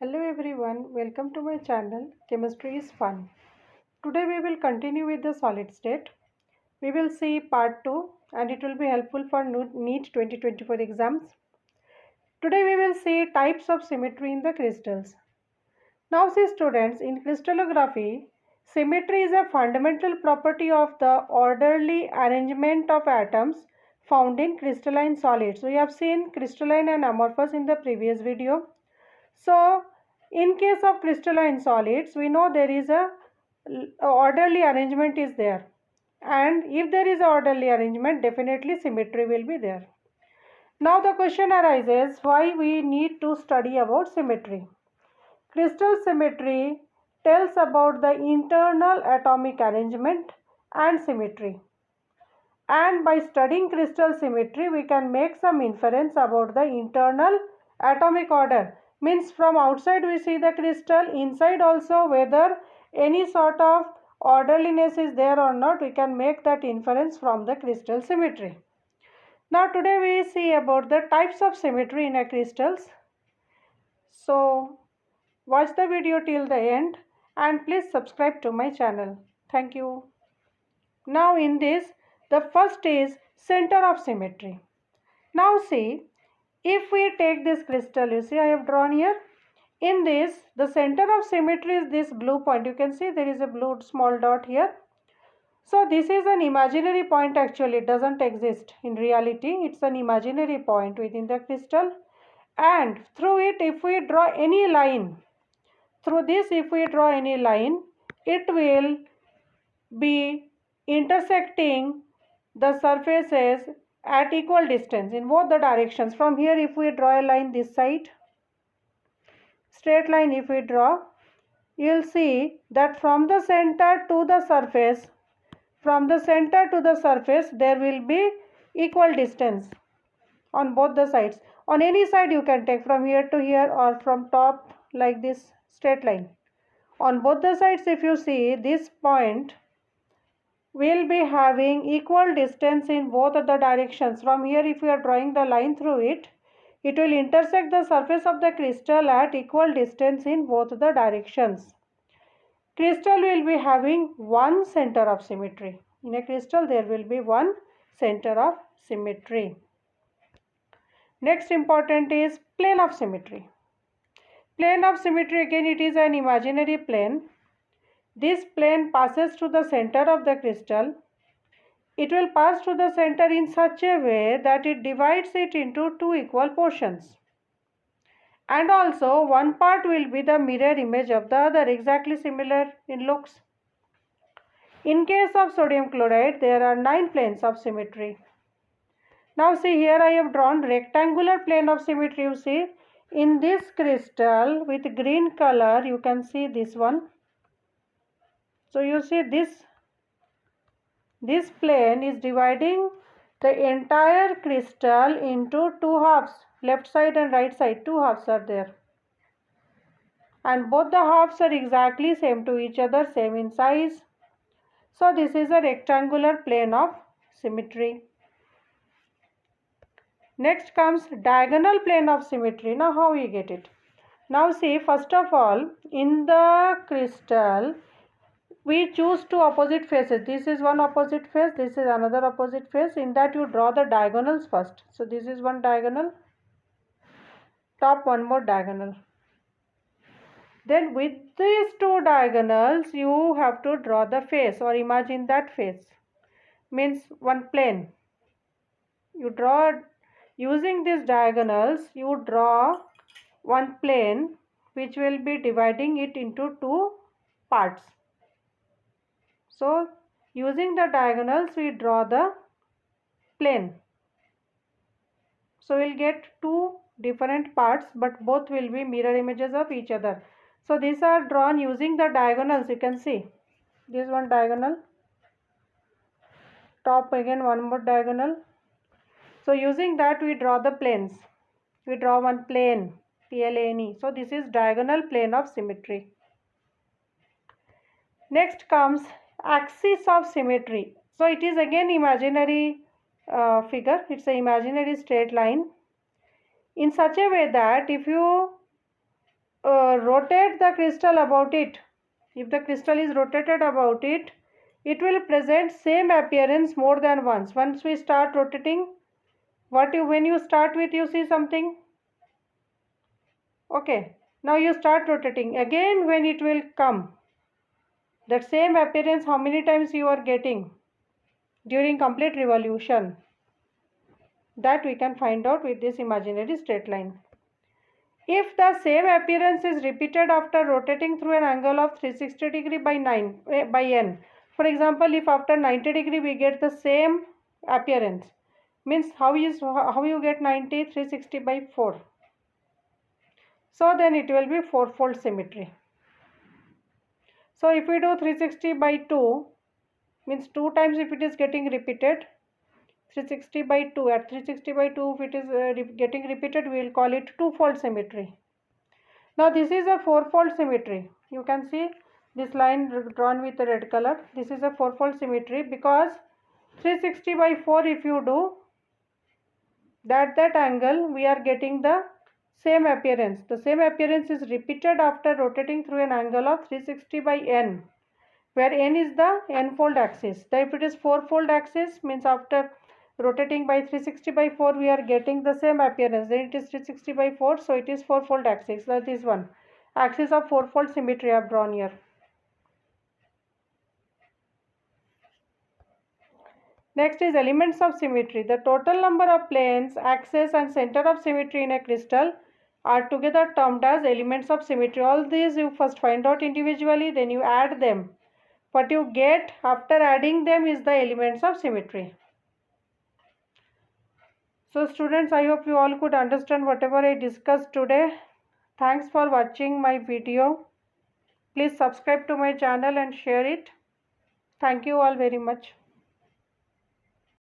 Hello everyone, welcome to my channel Chemistry is Fun. Today we will continue with the solid state. We will see part 2 and it will be helpful for NEET 2024 exams. Today we will see types of symmetry in the crystals. Now see students, in crystallography, symmetry is a fundamental property of the orderly arrangement of atoms found in crystalline solids. We have seen crystalline and amorphous in the previous video. So, in case of crystalline solids, we know there is a orderly arrangement is there, and if there is a orderly arrangement, definitely symmetry will be there. Now the question arises, why we need to study about symmetry. Crystal symmetry tells about the internal atomic arrangement and symmetry, and by studying crystal symmetry we can make some inference about the internal atomic order. Means from outside we see the crystal, inside also whether any sort of orderliness is there or not, we can make that inference from the crystal symmetry. Now today we see about the types of symmetry in a crystals. So watch the video till the end and please subscribe to my channel. Thank you. Now in this, the first is center of symmetry. Now see, if we take this crystal, you see I have drawn here. In this, the center of symmetry is this blue point. You can see there is a blue small dot here. So this is an imaginary point actually. It doesn't exist in reality. It's an imaginary point within the crystal. And through it, if we draw any line, through this if we draw any line, it will be intersecting the surfaces at equal distance in both the directions. From here if we draw a line this side, straight line if we draw, you will see that from the center to the surface, there will be equal distance on both the sides. On any side you can take, from here to here or from top like this straight line. On both the sides if you see, this point will be having equal distance in both of the directions. From here if we are drawing the line through it, it will intersect the surface of the crystal at equal distance in both the directions. Crystal will be having one center of symmetry. In a crystal there will be one center of symmetry. Next important is plane of symmetry. Plane of symmetry, again it is an imaginary plane. This plane passes through the center of the crystal. It will pass through the center in such a way that it divides it into two equal portions. And also one part will be the mirror image of the other, exactly similar in looks. In case of sodium chloride, there are 9 planes of symmetry. Now see, here I have drawn rectangular plane of symmetry. You see, in this crystal with green color, you can see this one. So you see this plane is dividing the entire crystal into two halves, left side and right side, two halves are there. And both the halves are exactly same to each other, same in size. So this is a rectangular plane of symmetry. Next comes diagonal plane of symmetry. Now how we get it? Now see, first of all, in the crystal, we choose two opposite faces. This is one opposite face, this is another opposite face. In that you draw the diagonals first. So this is one diagonal, top one more diagonal. Then with these two diagonals you have to draw the face or imagine that face. Means one plane. You draw, using these diagonals you draw one plane which will be dividing it into two parts. So using the diagonals we draw the plane. So we'll get two different parts but both will be mirror images of each other. So these are drawn using the diagonals. You can see this one diagonal, top again one more diagonal. So using that we draw the planes. We draw one plane, plane. So this is diagonal plane of symmetry. Next comes axis of symmetry. So it is again imaginary figure. It's an imaginary straight line in such a way that if you rotate the crystal about it, if the crystal is rotated about it, it will present same appearance more than once. Once we start rotating, when you start with, you see something. Okay, now you start rotating again. When it will come, that same appearance, how many times you are getting during complete revolution, that we can find out with this imaginary straight line. If the same appearance is repeated after rotating through an angle of 360 degree by n, for example, if after 90 degree we get the same appearance, means how you get 90, 360 by 4. So then it will be fourfold symmetry. So if we do 360 by 2, means 2 times if it is getting repeated, 360 by 2, at 360 by 2 if it is getting repeated, we will call it twofold symmetry. Now this is a fourfold symmetry. You can see this line drawn with a red color. This is a fourfold symmetry because 360 by 4 if you do, that angle we are getting the same appearance. The same appearance is repeated after rotating through an angle of 360 by n, where n is the n-fold axis. So if it is fourfold axis, means after rotating by 360 by 4 we are getting the same appearance, then it is 360 by 4, so it is fourfold axis. That is one axis of fourfold symmetry I have drawn here. Next is elements of symmetry. The total number of planes, axes and center of symmetry in a crystal are together termed as elements of symmetry. All these you first find out individually, then you add them. What you get after adding them is the elements of symmetry. So students, I hope you all could understand whatever I discussed today. Thanks for watching my video. Please subscribe to my channel and share it. Thank you all very much.